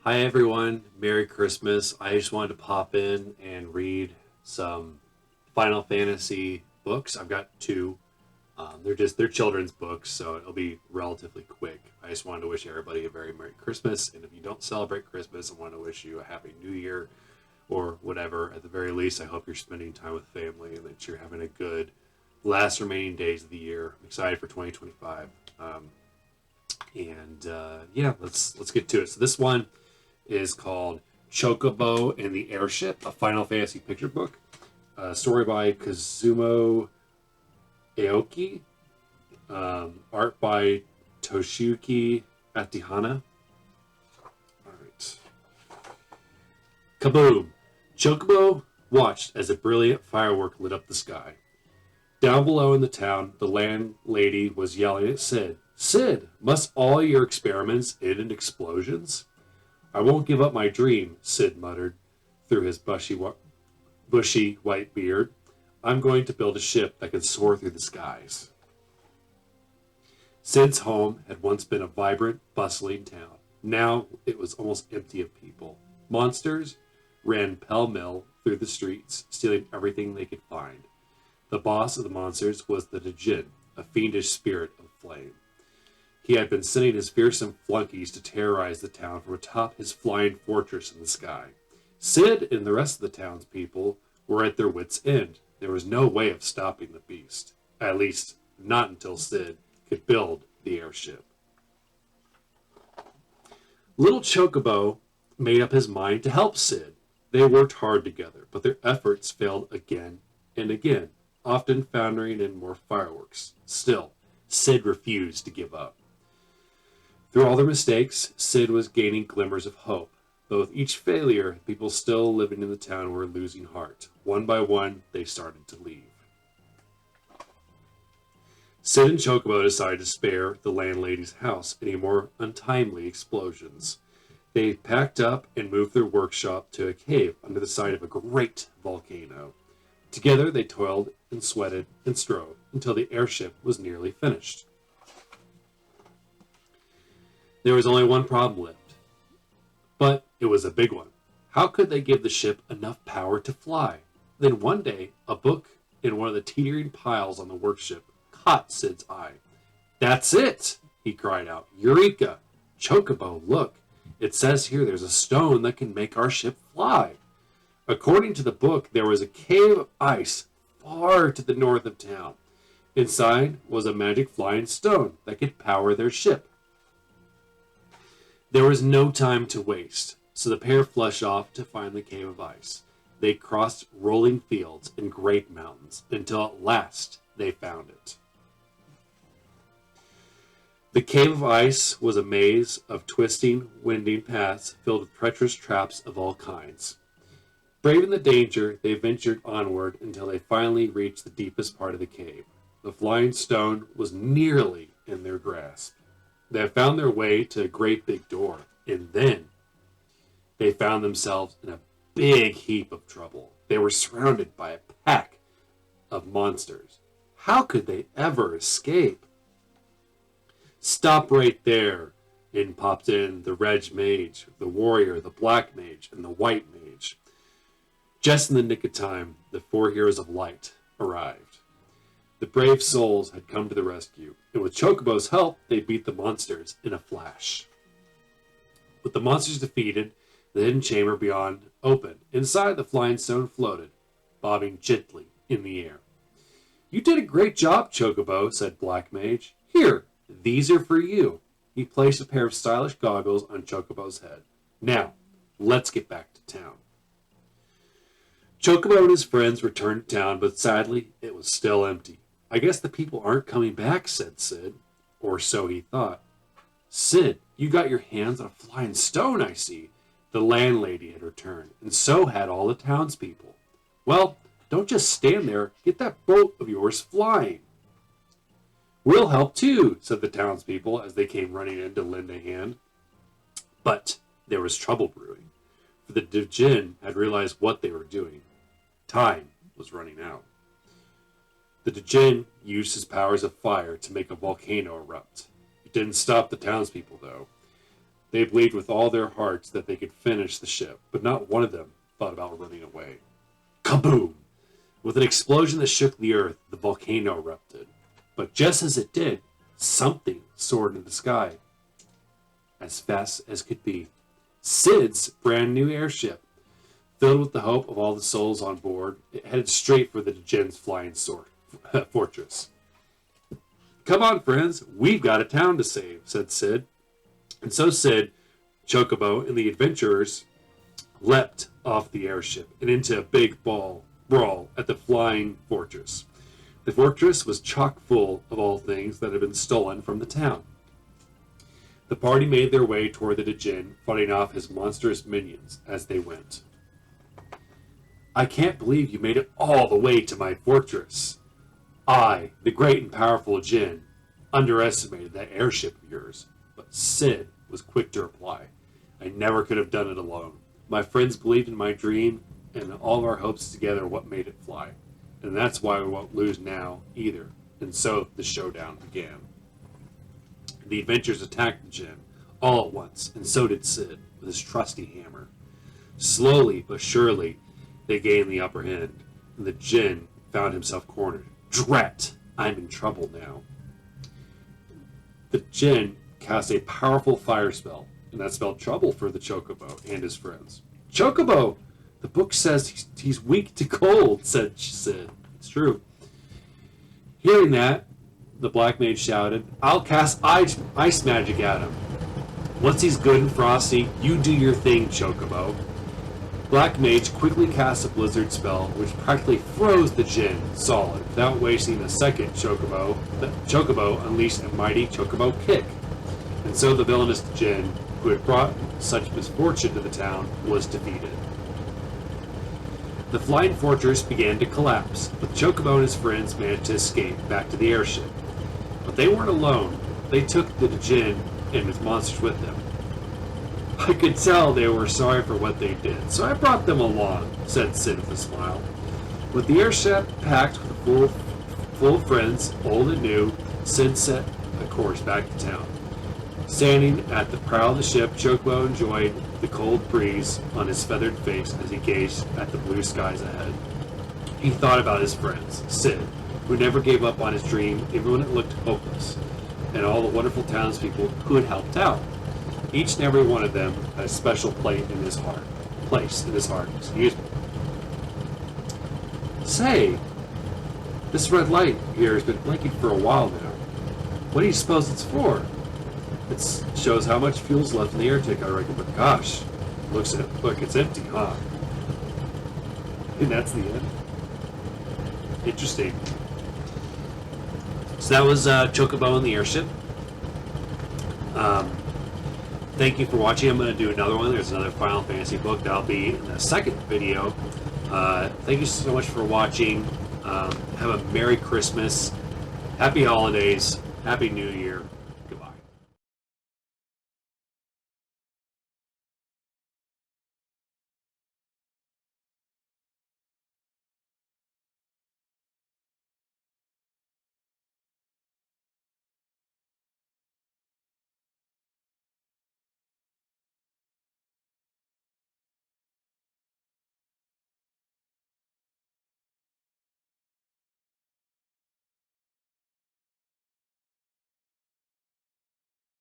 Hi everyone, Merry Christmas. I just wanted to pop in and read some Final Fantasy books. I've got two. They're children's books, so it'll be relatively quick. I just wanted to wish everybody a very Merry Christmas, and if you don't celebrate Christmas, I want to wish you a Happy New Year or whatever. At the very least, I hope you're spending time with family and that you're having a good last remaining days of the year. I'm excited for 2025. Yeah, let's get to it. So this one is called Chocobo and the Airship, a Final Fantasy picture book. Story by Kazumo Aoki. Art by Toshiyuki Atihana. All right. Kaboom! Chocobo watched as a brilliant firework lit up the sky. Down below in the town, the landlady was yelling at Sid. Sid, must all your experiments end in explosions? I won't give up my dream, Sid muttered through his bushy white beard. I'm going to build a ship that can soar through the skies. Sid's home had once been a vibrant, bustling town. Now it was almost empty of people. Monsters ran pell-mell through the streets, stealing everything they could find. The boss of the monsters was the Djinn, a fiendish spirit of flame. He had been sending his fearsome flunkies to terrorize the town from atop his flying fortress in the sky. Sid and the rest of the townspeople were at their wits' end. There was no way of stopping the beast. At least, not until Sid could build the airship. Little Chocobo made up his mind to help Sid. They worked hard together, but their efforts failed again and again, often foundering in more fireworks. Still, Sid refused to give up. Through all their mistakes, Sid was gaining glimmers of hope. But with each failure, people still living in the town were losing heart. One by one, they started to leave. Sid and Chocobo decided to spare the landlady's house any more untimely explosions. They packed up and moved their workshop to a cave under the side of a great volcano. Together, they toiled and sweated and strove until the airship was nearly finished. There was only one problem left, but it was a big one. How could they give the ship enough power to fly? Then one day, a book in one of the teetering piles on the workshop caught Sid's eye. That's it! He cried out. Eureka! Chocobo, look! It says here there's a stone that can make our ship fly. According to the book, there was a cave of ice far to the north of town. Inside was a magic flying stone that could power their ship. There was no time to waste, so the pair flushed off to find the cave of ice. They crossed rolling fields and great mountains until at last they found it. The cave of ice was a maze of twisting, winding paths filled with treacherous traps of all kinds. Braving the danger, they ventured onward until they finally reached the deepest part of the cave. The flying stone was nearly in their grasp. They had found their way to a great big door, and then they found themselves in a big heap of trouble. They were surrounded by a pack of monsters. How could they ever escape? Stop right there! In popped in the Reg Mage, the Warrior, the Black Mage, and the White Mage. Just in the nick of time, the four heroes of light arrived. The brave souls had come to the rescue, and with Chocobo's help, they beat the monsters in a flash. With the monsters defeated, the hidden chamber beyond opened. Inside, the flying stone floated, bobbing gently in the air. You did a great job, Chocobo, said Black Mage. Here, these are for you. He placed a pair of stylish goggles on Chocobo's head. Now, let's get back to town. Chocobo and his friends returned to town, but sadly, it was still empty. I guess the people aren't coming back, said Sid. Or so he thought. Sid, you got your hands on a flying stone, I see. The landlady had returned, and so had all the townspeople. Well, don't just stand there. Get that boat of yours flying. We'll help too, said the townspeople as they came running in to lend a hand. But there was trouble brewing, for the Djinn had realized what they were doing. Time was running out. The Djinn used his powers of fire to make a volcano erupt. It didn't stop the townspeople, though. They believed with all their hearts that they could finish the ship, but not one of them thought about running away. Kaboom! With an explosion that shook the earth, the volcano erupted. But just as it did, something soared into the sky as fast as could be. Sid's brand new airship. Filled with the hope of all the souls on board, it headed straight for the Djinns' flying fortress. Come on, friends, we've got a town to save, said Sid. And so Sid, Chocobo, and the adventurers leapt off the airship and into a big brawl at the flying fortress. The fortress was chock full of all things that had been stolen from the town. The party made their way toward the Djinn, fighting off his monstrous minions as they went. I can't believe you made it all the way to my fortress. I, the great and powerful Djinn, underestimated that airship of yours. But Sid was quick to reply. I never could have done it alone. My friends believed in my dream, and all of our hopes together are what made it fly. And that's why we won't lose now either. And so the showdown began. The adventurers attacked the Djinn all at once, and so did Sid with his trusty hammer. Slowly but surely, they gained the upper hand, and the Djinn found himself cornered. Drat! I'm in trouble now. The Djinn cast a powerful fire spell, and that spelled trouble for the Chocobo and his friends. Chocobo! The book says he's weak to cold, said Sid. It's true. Hearing that, the Black Mage shouted, I'll cast ice magic at him. Once he's good and frosty, you do your thing, Chocobo. Black Mage quickly cast a blizzard spell, which practically froze the Djinn solid. Without wasting a second, Chocobo unleashed a mighty Chocobo kick. And so the villainous Djinn, who had brought such misfortune to the town, was defeated. The flying fortress began to collapse, but Chocobo and his friends managed to escape back to the airship. But they weren't alone. They took the Djinn and his monsters with them. I could tell they were sorry for what they did, so I brought them along, said Sid with a smile. With the airship packed with full of friends, old and new, Sid set a course back to town. Standing at the prow of the ship, Chocobo enjoyed the cold breeze on his feathered face as he gazed at the blue skies ahead. He thought about his friends, Sid, who never gave up on his dream even when it looked hopeless, and all the wonderful townspeople who had helped out. Each and every one of them had a special place in his heart. Say, this red light here has been blinking for a while now. What do you suppose it's for? It shows how much fuel's left in the air tank, I reckon, but gosh, look, it's empty, huh? And that's the end. Interesting. So that was Chocobo and the airship. Thank you for watching. I'm going to do another one. There's another Final Fantasy book. That'll be in the second video. Thank you so much for watching. Have a Merry Christmas. Happy Holidays. Happy New Year.